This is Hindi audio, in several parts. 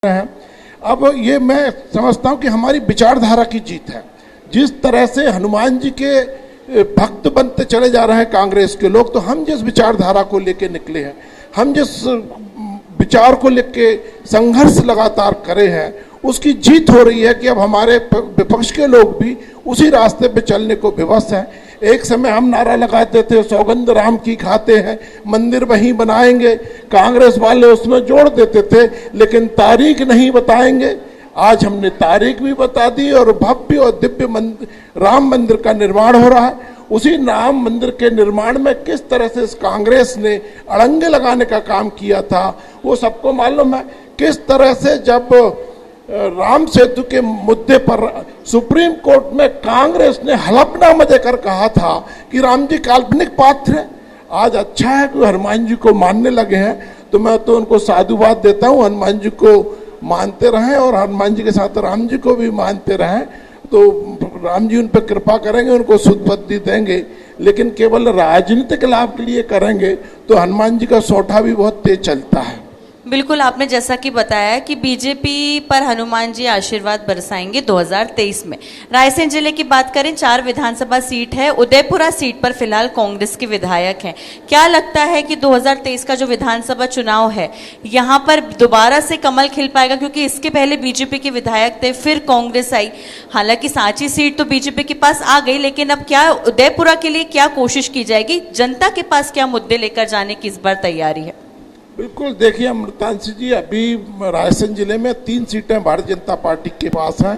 हैं। अब ये मैं समझता हूँ कि हमारी विचारधारा की जीत है। जिस तरह से हनुमान जी के भक्त बनते चले जा रहे हैं कांग्रेस के लोग, तो हम जिस विचारधारा को लेके निकले हैं, हम जिस विचार को लेके संघर्ष लगातार करे हैं, उसकी जीत हो रही है कि अब हमारे विपक्ष के लोग भी उसी रास्ते पे चलने को विवश हैं। एक समय हम नारा लगाते थे सौगंध राम की खाते हैं, मंदिर वहीं बनाएंगे, कांग्रेस वाले उसमें जोड़ देते थे, लेकिन तारीख नहीं बताएंगे। आज हमने तारीख भी बता दी और भव्य और दिव्य राम मंदिर का निर्माण हो रहा है। उसी राम मंदिर के निर्माण में किस तरह से इस कांग्रेस ने अड़ंगे लगाने का काम किया था वो सबको मालूम है। किस तरह से जब राम सेतु के मुद्दे पर सुप्रीम कोर्ट में कांग्रेस ने हलफनामा देकर कहा था कि राम जी काल्पनिक पात्र हैं। आज अच्छा है कि हनुमान जी को मानने लगे हैं, तो मैं तो उनको साधुवाद देता हूँ। हनुमान जी को मानते रहें और हनुमान जी के साथ राम जी को भी मानते रहें, तो राम जी उन पर कृपा करेंगे, उनको सुधबुद्धि देंगे। लेकिन केवल राजनीतिक लाभ के लिए करेंगे तो हनुमान जी का सोठा भी बहुत तेज चलता है। बिल्कुल, आपने जैसा कि बताया कि बीजेपी पर हनुमान जी आशीर्वाद बरसाएंगे 2023 में। रायसेन जिले की बात करें, 4 विधानसभा सीट है, उदयपुरा सीट पर फिलहाल कांग्रेस के विधायक हैं। क्या लगता है कि 2023 का जो विधानसभा चुनाव है, यहाँ पर दोबारा से कमल खिल पाएगा? क्योंकि इसके पहले बीजेपी के विधायक थे, फिर कांग्रेस आई। हालांकि सांची सीट तो बीजेपी के पास आ गई, लेकिन अब क्या उदयपुरा के लिए क्या कोशिश की जाएगी? जनता के पास क्या मुद्दे लेकर जाने की इस बार तैयारी है? बिल्कुल, देखिए अमृतांशी जी, अभी रायसेन जिले में 3 सीटें भारतीय जनता पार्टी के पास हैं।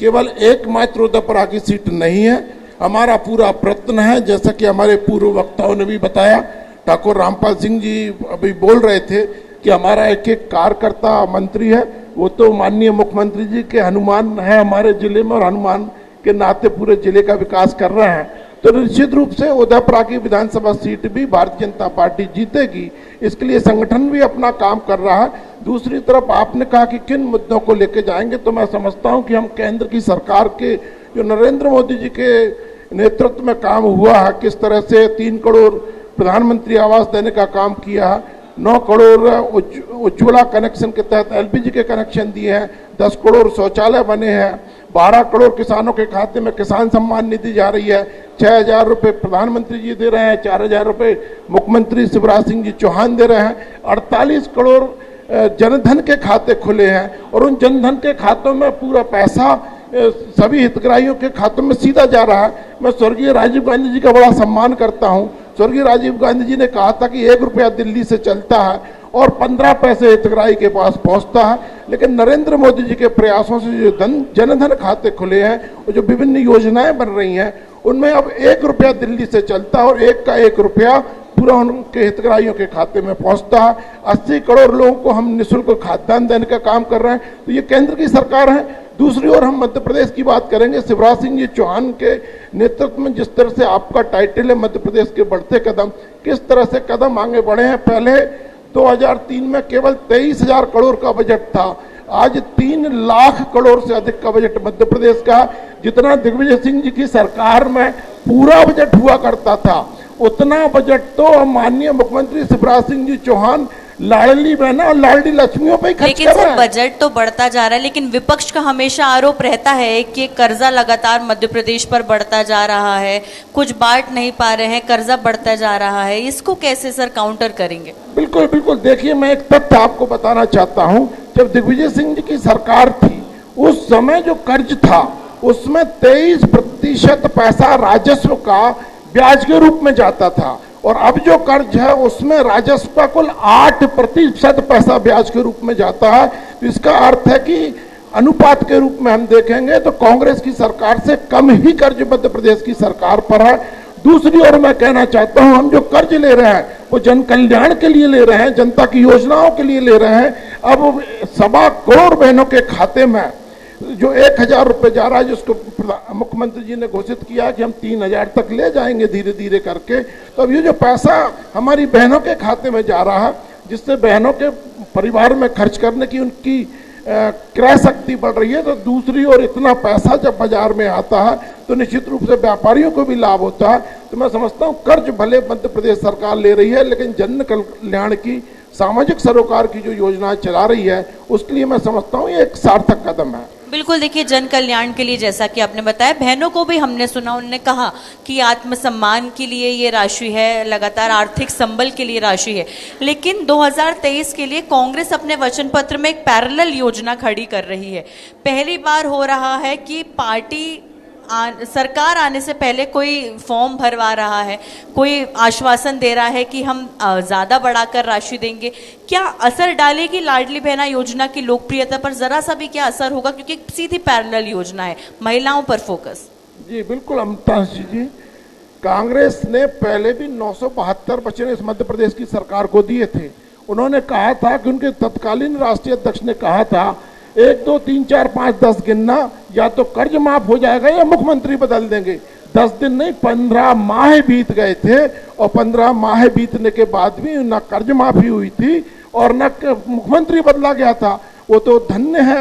केवल एकमात्र उदयपुरा की सीट नहीं है। हमारा पूरा प्रयत्न है, जैसा कि हमारे पूर्व वक्ताओं ने भी बताया, ठाकुर रामपाल सिंह जी अभी बोल रहे थे कि हमारा एक एक कार्यकर्ता मंत्री है। वो तो माननीय मुख्यमंत्री जी के हनुमान है हमारे जिले में, और हनुमान के नाते पूरे जिले का विकास कर रहे हैं। तो निश्चित रूप से उदयपुरा की विधानसभा सीट भी भारतीय जनता पार्टी जीतेगी। इसके लिए संगठन भी अपना काम कर रहा है। दूसरी तरफ आपने कहा कि किन मुद्दों को लेकर जाएंगे, तो मैं समझता हूं कि हम केंद्र की सरकार के जो नरेंद्र मोदी जी के नेतृत्व में काम हुआ है, किस तरह से 3 करोड़ प्रधानमंत्री आवास देने का काम किया है, 9 करोड़ उज्ज्वला कनेक्शन के तहत LPG के कनेक्शन दिए हैं, 10 करोड़ शौचालय बने हैं, 12 करोड़ किसानों के खाते में किसान सम्मान निधि जा रही है, 6,000 रुपये प्रधानमंत्री जी दे रहे हैं, 4,000 रुपये मुख्यमंत्री शिवराज सिंह जी चौहान दे रहे हैं, 48 करोड़ जनधन के खाते खुले हैं, और उन जनधन के खातों में पूरा पैसा सभी हितग्राहियों के खातों में सीधा जा रहा है। मैं स्वर्गीय राजीव गांधी जी का बड़ा सम्मान करता हूँ। स्वर्गीय राजीव गांधी जी ने कहा था कि 1 रुपया दिल्ली से चलता है और 15 पैसे हितग्राही के पास पहुंचता है। लेकिन नरेंद्र मोदी जी के प्रयासों से जो जनधन खाते खुले हैं और जो विभिन्न योजनाएं बन रही हैं, उनमें अब 1 रुपया दिल्ली से चलता है और 1 का 1 रुपया पूरा उनके हितग्राहियों के खाते में पहुंचता है। 80 करोड़ लोगों को हम निःशुल्क खाद्यान्न देने का काम कर रहे हैं। तो ये केंद्र की सरकार है। दूसरी ओर हम मध्य प्रदेश की बात करेंगे, शिवराज सिंह जी चौहान के नेतृत्व में जिस तरह से आपका टाइटल है मध्य प्रदेश के बढ़ते कदम, किस तरह से कदम आगे बढ़े हैं। पहले 2003 में केवल 23,000 करोड़ का बजट था, आज 3 लाख करोड़ से अधिक का बजट मध्य प्रदेश का। जितना दिग्विजय सिंह जी की सरकार में पूरा बजट हुआ करता था, उतना बजट तो माननीय मुख्यमंत्री शिवराज सिंह जी चौहान लाडली बहना और लाडली लक्ष्मियों पे खर्च कर रहे हैं। लेकिन सर, बजट तो बढ़ता जा रहा है, लेकिन विपक्ष का हमेशा आरोप रहता है कि कर्जा लगातार मध्य प्रदेश पर बढ़ता जा रहा है, कुछ बांट नहीं पा रहे हैं, कर्जा बढ़ता जा रहा है। इसको कैसे सर काउंटर करेंगे? बिल्कुल बिल्कुल, देखिए मैं एक तथ्य आपको बताना चाहता हूँ। जब दिग्विजय सिंह जी की सरकार थी, उस समय जो कर्ज था उसमें 23% पैसा राजस्व का ब्याज के रूप में जाता था, और अब जो कर्ज है उसमें राजस्व का कुल 8% पैसा ब्याज के रूप में जाता है। तो इसका अर्थ है कि अनुपात के रूप में हम देखेंगे तो कांग्रेस की सरकार से कम ही कर्ज मध्य प्रदेश की सरकार पर है। दूसरी ओर मैं कहना चाहता हूं, हम जो कर्ज ले रहे हैं वो जन कल्याण के लिए ले रहे हैं, जनता की योजनाओं के लिए ले रहे हैं। अब 1.25 करोड़ बहनों के खाते में जो 1,000 रुपये जा रहा है, जिसको मुख्यमंत्री जी ने घोषित किया कि हम 3,000 तक ले जाएंगे धीरे धीरे करके, तो अब ये जो पैसा हमारी बहनों के खाते में जा रहा है, जिससे बहनों के परिवार में खर्च करने की उनकी क्रय शक्ति बढ़ रही है। तो दूसरी ओर इतना पैसा जब बाजार में आता है तो निश्चित रूप से व्यापारियों को भी लाभ होता है। तो मैं समझता हूँ कर्ज भले मध्य प्रदेश सरकार ले रही है, लेकिन जन कल्याण की सामाजिक सरोकार की जो योजनाएं चला रही है, उसके लिए मैं समझता हूँ ये एक सार्थक कदम है। बिल्कुल, देखिए जन कल्याण के लिए जैसा कि आपने बताया, बहनों को भी हमने सुना, उन्होंने कहा कि आत्मसम्मान के लिए ये राशि है, लगातार आर्थिक संबल के लिए राशि है। लेकिन 2023 के लिए कांग्रेस अपने वचन पत्र में एक पैरेलल योजना खड़ी कर रही है। पहली बार हो रहा है कि पार्टी सरकार आने से पहले कोई फॉर्म भरवा रहा है, कोई आश्वासन दे रहा है कि हम ज़्यादा बढ़ाकर राशि देंगे। क्या असर डालेगी लाडली बहना योजना की लोकप्रियता पर? ज़रा सा भी क्या असर होगा, क्योंकि सीधी पैरेलल योजना है, महिलाओं पर फोकस। जी बिल्कुल अमृतांश जी, कांग्रेस ने पहले भी 972 वचन इस मध्य प्रदेश की सरकार को दिए थे। उन्होंने कहा था कि उनके तत्कालीन राष्ट्रीय अध्यक्ष ने कहा था 1 2 3 4 5 10 गिनना, या तो कर्ज माफ हो जाएगा या मुख्यमंत्री बदल देंगे। 10 दिन नहीं 15 माह बीत गए थे, और 15 माह बीतने के बाद भी न कर्ज माफी हुई थी और न मुख्यमंत्री बदला गया था। वो तो धन्य है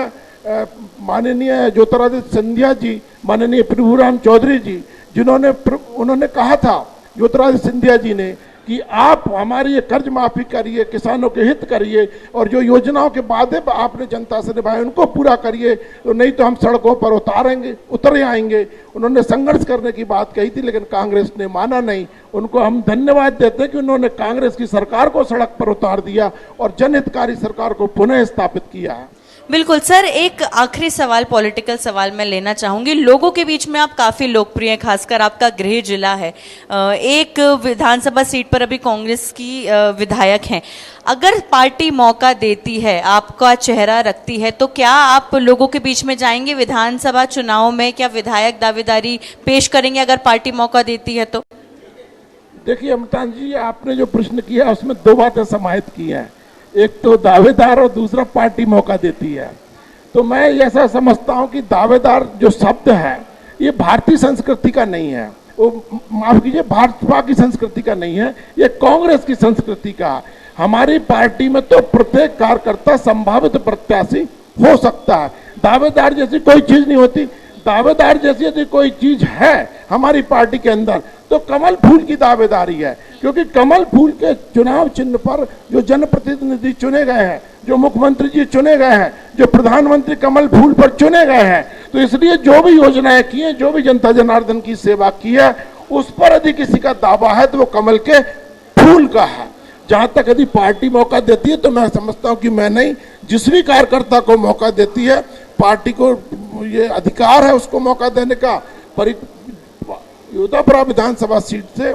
माननीय ज्योतिरादित्य सिंधिया जी, माननीय प्रभुराम चौधरी जी, उन्होंने कहा था, ज्योतिरादित्य सिंधिया जी ने, कि आप हमारी ये कर्ज माफी करिए, किसानों के हित करिए, और जो योजनाओं के वादे आपने जनता से निभाए उनको पूरा करिए, तो नहीं तो हम सड़कों पर उतर आएंगे। उन्होंने संघर्ष करने की बात कही थी, लेकिन कांग्रेस ने माना नहीं। उनको हम धन्यवाद देते हैं कि उन्होंने कांग्रेस की सरकार को सड़क पर उतार दिया और जनहितकारी सरकार को पुनः स्थापित किया है। बिल्कुल सर, एक आखिरी सवाल, पॉलिटिकल सवाल मैं लेना चाहूंगी। लोगों के बीच में आप काफी लोकप्रिय हैं, खासकर आपका गृह जिला है। एक विधानसभा सीट पर अभी कांग्रेस की विधायक हैं। अगर पार्टी मौका देती है, आपका चेहरा रखती है, तो क्या आप लोगों के बीच में जाएंगे विधानसभा चुनाव में? क्या विधायक दावेदारी पेश करेंगे अगर पार्टी मौका देती है तो? देखिए अमृतांश जी, आपने जो प्रश्न किया उसमें 2 बातें समाहित की हैं। एक तो दावेदार और दूसरा पार्टी मौका देती है। तो मैं ऐसा समझता हूं कि दावेदार जो शब्द है ये भारतीय संस्कृति का नहीं है, वो माफ कीजिए भाजपा की संस्कृति का नहीं है, ये कांग्रेस की संस्कृति का है। हमारी पार्टी में तो प्रत्येक कार्यकर्ता संभावित प्रत्याशी हो सकता है। दावेदार जैसी कोई चीज नहीं होती। दावेदार जैसी यदि कोई चीज है हमारी पार्टी के अंदर तो कमल फूल की दावेदारी है, क्योंकि कमल फूल के चुनाव चिन्ह पर जो जनप्रतिनिधि चुने गए हैं, जो मुख्यमंत्री जी चुने गए हैं, जो प्रधानमंत्री कमल फूल पर चुने गए हैं, तो इसलिए जो भी योजनाएं की हैं, जो भी जनता जनार्दन की सेवा की है, उस पर यदि किसी का दावा है तो वो कमल के फूल का है। जहां तक यदि पार्टी मौका देती है तो मैं समझता हूं कि मैं नहीं, जिस भी कार्यकर्ता को मौका देती है, पार्टी को ये अधिकार है उसको मौका देने का। योधापुरा विधानसभा सीट से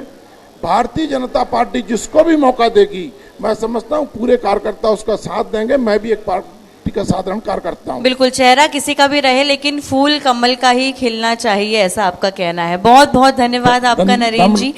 भारतीय जनता पार्टी जिसको भी मौका देगी, मैं समझता हूं पूरे कार्यकर्ता उसका साथ देंगे। मैं भी एक पार्टी का साधारण कार्यकर्ता हूं। बिल्कुल, चेहरा किसी का भी रहे लेकिन फूल कमल का ही खिलना चाहिए, ऐसा आपका कहना है। बहुत बहुत धन्यवाद आपका नरेंद्र जी।